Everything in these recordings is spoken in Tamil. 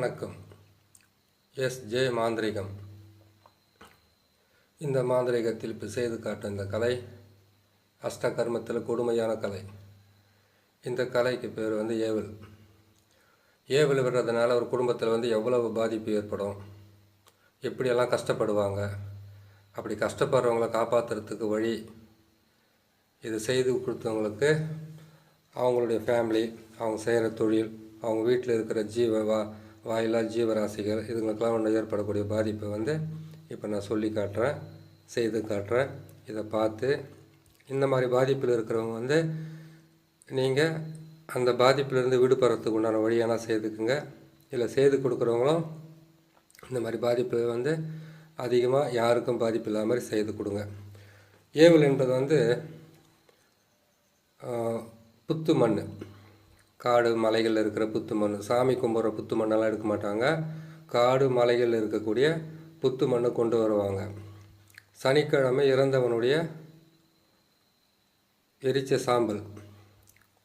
வணக்கம். ஜே மாந்திரிகம். இந்த மாந்திரிகத்தில் இப்போ செய்து காட்டும் இந்த கலை அஷ்டகர்மத்தில் கொடுமையான கலை. இந்த கலைக்கு பேர் ஏவல். ஏவல் விடுறதுனால ஒரு குடும்பத்தில் எவ்வளவு பாதிப்பு ஏற்படும், எப்படியெல்லாம் கஷ்டப்படுவாங்க, அப்படி கஷ்டப்படுறவங்கள காப்பாற்றுறதுக்கு வழி இது செய்து கொடுத்தவங்களுக்கு அவங்களுடைய ஃபேமிலி, அவங்க செய்கிற தொழில், அவங்க வீட்டில் இருக்கிற வாயிலா ஜீவராசிகள் இதுங்களுக்கெல்லாம் ஏற்படக்கூடிய பாதிப்பை இப்போ நான் சொல்லி காட்டுறேன், செய்து காட்டுறேன். இதை பார்த்து இந்த மாதிரி பாதிப்பில் இருக்கிறவங்க நீங்கள் அந்த பாதிப்பிலிருந்து விடுபடுறதுக்கு உண்டான வழியான செய்துக்குங்க. இல்லை செய்து கொடுக்குறவங்களும் இந்த மாதிரி பாதிப்பு அதிகமாக யாருக்கும் பாதிப்பு இல்லாத மாதிரி செய்து கொடுங்க. ஏவல் என்பது புத்து மண், காடு மலைகளில் இருக்கிற புத்து மண், சாமி கும்பிட்ற புத்து மண்ணெல்லாம் எடுக்க மாட்டாங்க. காடு மலைகளில் இருக்கக்கூடிய புத்து மண்ணை கொண்டு வருவாங்க. சனிக்கிழமை இறந்தவனுடைய எரிச்ச சாம்பல்,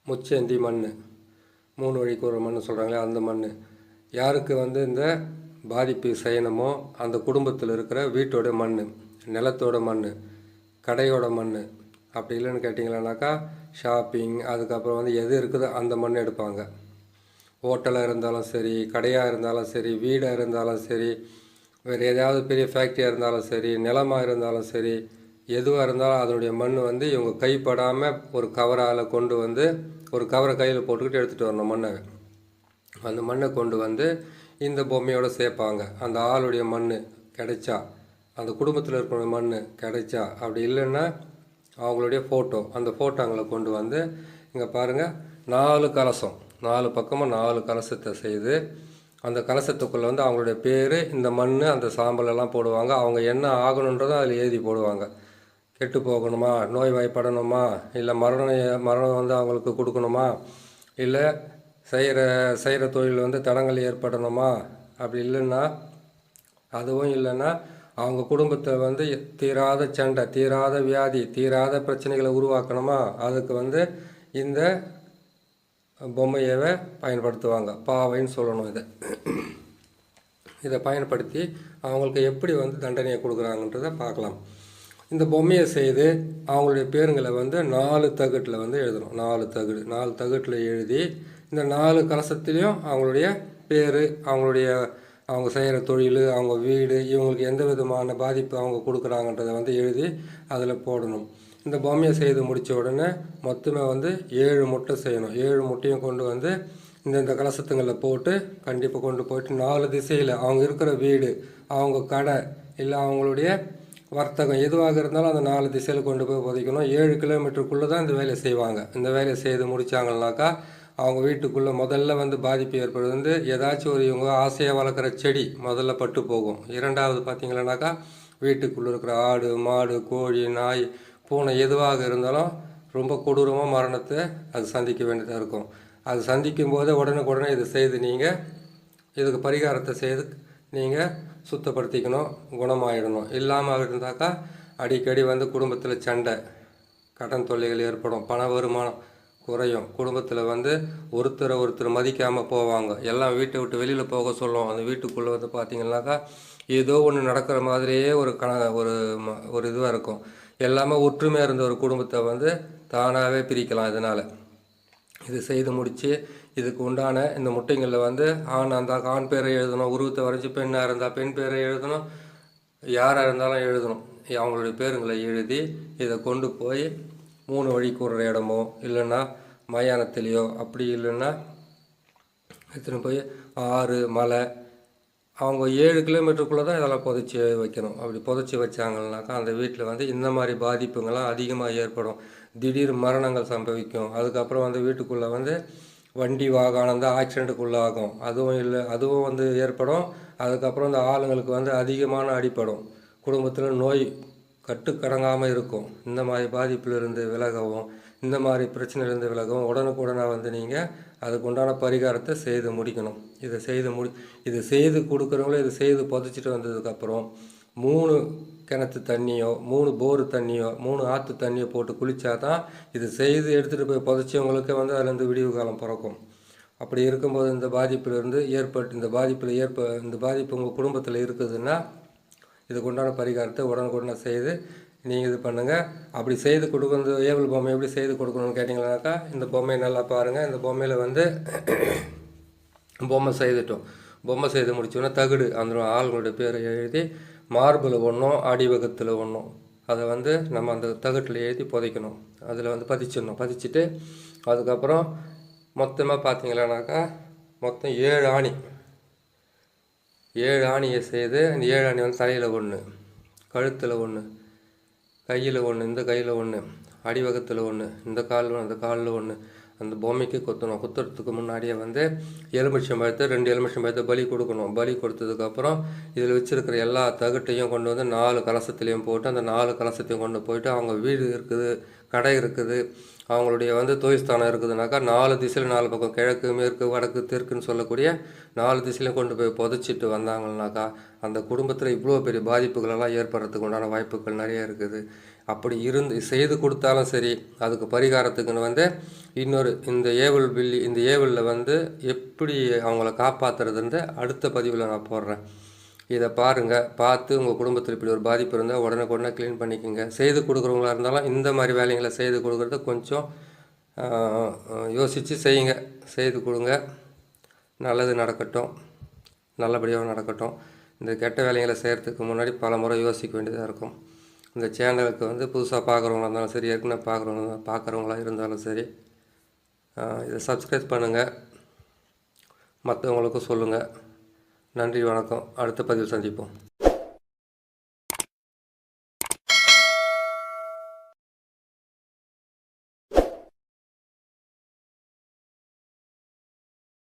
முச்சேந்தி மண், 3 வழிக்கு ஒரு மண் சொல்கிறாங்களே அந்த மண், யாருக்கு இந்த பாதிப்பு செய்யணுமோ அந்த குடும்பத்தில் இருக்கிற வீட்டோட மண், நிலத்தோட மண், கடையோட மண், அப்படி இல்லைன்னு கேட்டிங்களானாக்கா ஷாப்பிங், அதுக்கப்புறம் எது இருக்குதோ அந்த மண் எடுப்பாங்க. ஹோட்டலாக இருந்தாலும் சரி, கடையாக இருந்தாலும் சரி, வீடாக இருந்தாலும் சரி, வேறு ஏதாவது பெரிய ஃபேக்ட்ரியாக இருந்தாலும் சரி, நிலமாக இருந்தாலும் சரி, எதுவாக இருந்தாலும் அதனுடைய மண் இவங்க கைப்படாமல் ஒரு கவரால் கொண்டு ஒரு கவரை கையில் போட்டுக்கிட்டு எடுத்துகிட்டு வரணும் மண்ணை. அந்த மண்ணை கொண்டு இந்த பொம்மையோடு சேர்ப்பாங்க. அந்த ஆளுடைய மண் கிடைச்சா, அந்த குடும்பத்தில் இருக்கிற மண் கிடைச்சா, அப்படி இல்லைன்னா அவங்களுடைய ஃபோட்டோ, அந்த ஃபோட்டோங்களை கொண்டு இங்கே பாருங்கள் 4 கலசம், 4 பக்கமும் 4 கலசத்தை செய்து அந்த கலசத்துக்குள்ளே அவங்களுடைய பேர், இந்த மண், அந்த சாம்பலெல்லாம் போடுவாங்க. அவங்க என்ன ஆகணுன்றதை அதில் எழுதி போடுவாங்க. கெட்டு போகணுமா, நோய்வாய்ப்படணுமா, இல்லை மரணம் அவங்களுக்கு கொடுக்கணுமா, இல்லை செய்கிற தொழில் தடங்கள் ஏற்படணுமா, அப்படி இல்லைன்னா அதுவும் இல்லைன்னா அவங்க குடும்பத்தை தீராத சண்டை, தீராத வியாதி, தீராத பிரச்சனைகளை உருவாக்கணுமா, அதுக்கு இந்த பொம்மையவை பயன்படுத்துவாங்க. பாவைன்னு சொல்லணும். இதை பயன்படுத்தி அவங்களுக்கு எப்படி தண்டனையை கொடுக்குறாங்கன்றதை பார்க்கலாம். இந்த பொம்மையை செய்து அவங்களுடைய பேருங்களை 4 தகட்டில் எழுதணும். 4 தகட்டில் எழுதி இந்த 4 கலசத்துலேயும் அவங்களுடைய பேர், அவங்க செய்கிற தொழில், அவங்க வீடு, இவங்களுக்கு எந்த விதமான பாதிப்பு அவங்க கொடுக்குறாங்கன்றதை எழுதி அதில் போடணும். இந்த பொம்மையை செய்து முடித்த உடனே மொத்தமே 7 முட்டை செய்யணும். 7 முட்டையும் கொண்டு இந்த கலசத்துங்களில் போட்டு கண்டிப்பாக கொண்டு போயிட்டு 4 திசையில் அவங்க இருக்கிற வீடு, அவங்க கடை, இல்லை அவங்களுடைய வர்த்தகம் எதுவாக இருந்தாலும் அந்த 4 திசையில் கொண்டு போய் புதைக்கணும். 7 கிலோமீட்டருக்குள்ளே தான் இந்த வேலையை செய்வாங்க. இந்த வேலையை செய்து முடித்தாங்கன்னாக்கா அவங்க வீட்டுக்குள்ளே முதல்ல பாதிப்பு ஏற்படுவது ஏதாச்சும் ஒரு இவங்க ஆசையாக வளர்க்குற செடி முதல்ல பட்டு போகும். 2வது பார்த்திங்களனாக்கா வீட்டுக்குள்ளே இருக்கிற ஆடு, மாடு, கோழி, நாய், பூனை எதுவாக இருந்தாலும் ரொம்ப கொடூரமாக மரணத்தை அது சந்திக்க வேண்டியதாக இருக்கும். அது சந்திக்கும் போதே உடனுக்குடனே இதை செய்து நீங்கள் இதுக்கு பரிகாரத்தை செய்து நீங்கள் சுத்தப்படுத்திக்கணும், குணமாயிடணும். இல்லாமல் இருந்தாக்கா அடிக்கடி குடும்பத்தில் சண்டை, கடன் தொல்லைகள் ஏற்படும், பண வருமானம் குறையும், குடும்பத்தில் ஒருத்தர் மதிக்காமல் போவாங்க, எல்லாம் வீட்டை விட்டு வெளியில் போக சொல்லுவோம். அந்த வீட்டுக்குள்ளே பார்த்திங்கனாக்கா ஏதோ ஒன்று நடக்கிற மாதிரியே ஒரு இதுவாக இருக்கும். எல்லாமே ஒற்றுமையாக இருந்த ஒரு குடும்பத்தை தானாகவே பிரிக்கலாம். இதனால் இது செய்து முடித்து இதுக்கு உண்டான இந்த முட்டைங்களில் ஆண் இருந்தால் ஆண் பேரை எழுதணும், உருவத்தை வரைஞ்சி பெண்ணாக இருந்தால் பெண் பேரை எழுதணும், யாராக இருந்தாலும் எழுதணும். அவங்களுடைய பேருங்களை எழுதி இதை கொண்டு போய் 3 வழிக்கு ஒரு இடமோ இல்லைன்னா மயானத்திலேயோ, அப்படி இல்லைன்னா எடுத்துன்னு போய் ஆறு, மலை, அவங்க 7 கிலோமீட்டருக்குள்ளே தான் இதெல்லாம் புதைச்சி வைக்கணும். அப்படி புதைச்சி வச்சாங்கன்னாக்கா அந்த வீட்டில் இந்த மாதிரி பாதிப்புங்கள்லாம் அதிகமாக ஏற்படும். திடீர் மரணங்கள் சம்பவிக்கும். அதுக்கப்புறம் வீட்டுக்குள்ளே வண்டி வாகனம் தான் ஆக்சிடெண்ட்டுக்குள்ளாகும். அதுவும் ஏற்படும். அதுக்கப்புறம் இந்த ஆளுங்களுக்கு அதிகமான அடிப்படும். குடும்பத்தில் நோய் கட்டுக்கடங்காமல் இருக்கும். இந்த மாதிரி பாதிப்பிலிருந்து விலகவும், இந்த மாதிரி பிரச்சனையிலேருந்து விலகவும் உடனுக்குடனாக நீங்கள் அதுக்கு உண்டான பரிகாரத்தை செய்து முடிக்கணும். இதை செய்து கொடுக்குறவங்களும் இதை செய்து புதைச்சிட்டு வந்ததுக்கப்புறம் 3 கிணத்து தண்ணியோ, 3 போரு தண்ணியோ, 3 ஆற்று தண்ணியோ போட்டு குளித்தா தான் இது செய்து எடுத்துகிட்டு போய் புதைச்சவங்களுக்கு அதுலேருந்து விடிவு காலம் பிறக்கும். அப்படி இருக்கும்போது இந்த பாதிப்பிலிருந்து இந்த பாதிப்பு உங்கள் குடும்பத்தில் இருக்குதுன்னா இதுக்கு உண்டான பரிகாரத்தை உடனுக்குடனே செய்து நீங்கள் இது பண்ணுங்கள். அப்படி செய்து கொடுக்குறது ஏவல் பொம்மை எப்படி செய்து கொடுக்கணும்னு கேட்டிங்கன்னாக்கா, இந்த பொம்மையை நல்லா பாருங்கள். இந்த பொம்மையில் வந்து பொம்மை செய்துட்டோம். பொம்மை செய்து முடிச்சோன்னா தகடு அந்த ஆளுங்களுடைய பேரை எழுதி மார்பில் ஒன்றும் அடிவகத்தில் ஒன்றும் அதை வந்து நம்ம அந்த தகட்டில் எழுதி புதைக்கணும். அதில் வந்து பதிச்சுட்டு அதுக்கப்புறம் மொத்தமாக பார்த்தீங்களானாக்கா மொத்தம் 7 ஆணியை செய்து அந்த 7 ஆணி வந்து தலையில் ஒன்று, கழுத்தில் ஒன்று, கையில் ஒன்று, இந்த கையில் ஒன்று, அடிவகத்தில் ஒன்று, இந்த காலில் அந்த காலில் ஒன்று அந்த பொம்மைக்கு குத்தணும். குத்துறதுக்கு முன்னாடியே வந்து 2 எலுமிச்சம்பழத்தை பலி கொடுக்கணும். பலி கொடுத்ததுக்கப்புறம் இதில் வச்சுருக்கிற எல்லா தகட்டையும் கொண்டு வந்து 4 கலசத்துலேயும் போட்டு அந்த 4 கலசத்தையும் கொண்டு போயிட்டு அவங்க வீடு இருக்குது, கடை இருக்குது, அவங்களுடைய வந்து தொழில்ஸ்தானம் இருக்குதுனாக்கா 4 திசையில் 4 பக்கம் கிழக்கு மேற்கு வடக்கு தெற்குன்னு சொல்லக்கூடிய 4 திசையிலையும் கொண்டு போய் புதைச்சிட்டு வந்தாங்கன்னாக்கா அந்த குடும்பத்தில் இவ்வளோ பெரிய பாதிப்புகளெல்லாம் ஏற்படுறதுக்கு உண்டான வாய்ப்புகள் நிறைய இருக்குது. அப்படி செய்து கொடுத்தாலும் சரி, அதுக்கு பரிகாரத்துக்குன்னு வந்து இன்னொரு இந்த ஏவலில் வந்து எப்படி அவங்கள காப்பாற்றுறதுன்ற அடுத்த பதிவில் நான் போடுறேன். இதை பாருங்கள். பார்த்து உங்கள் குடும்பத்தில் இப்படி ஒரு பாதிப்பு இருந்தால் உடனே க்ளீன் பண்ணிக்கோங்க. செய்து கொடுக்குறவங்களா இருந்தாலும் இந்த மாதிரி வேலைங்களை செய்து கொடுக்குறத கொஞ்சம் யோசித்து செய்யுங்க. செய்து கொடுங்க. நல்லது நடக்கட்டும், நல்லபடியாக நடக்கட்டும். இந்த கெட்ட வேலைகளை செய்கிறதுக்கு முன்னாடி பல முறை யோசிக்க வேண்டியதாக இருக்கும். இந்த சேனலுக்கு வந்து புதுசாக பார்க்குறவங்களா இருந்தாலும் சரி, ஏற்கனவே பார்க்குறவங்களா இருந்தாலும் சரி, இதை சப்ஸ்கிரைப் பண்ணுங்கள், மற்றவங்களுக்கும் சொல்லுங்கள். நன்றி, வணக்கம். அடுத்த பதிவில் சந்திப்போம்.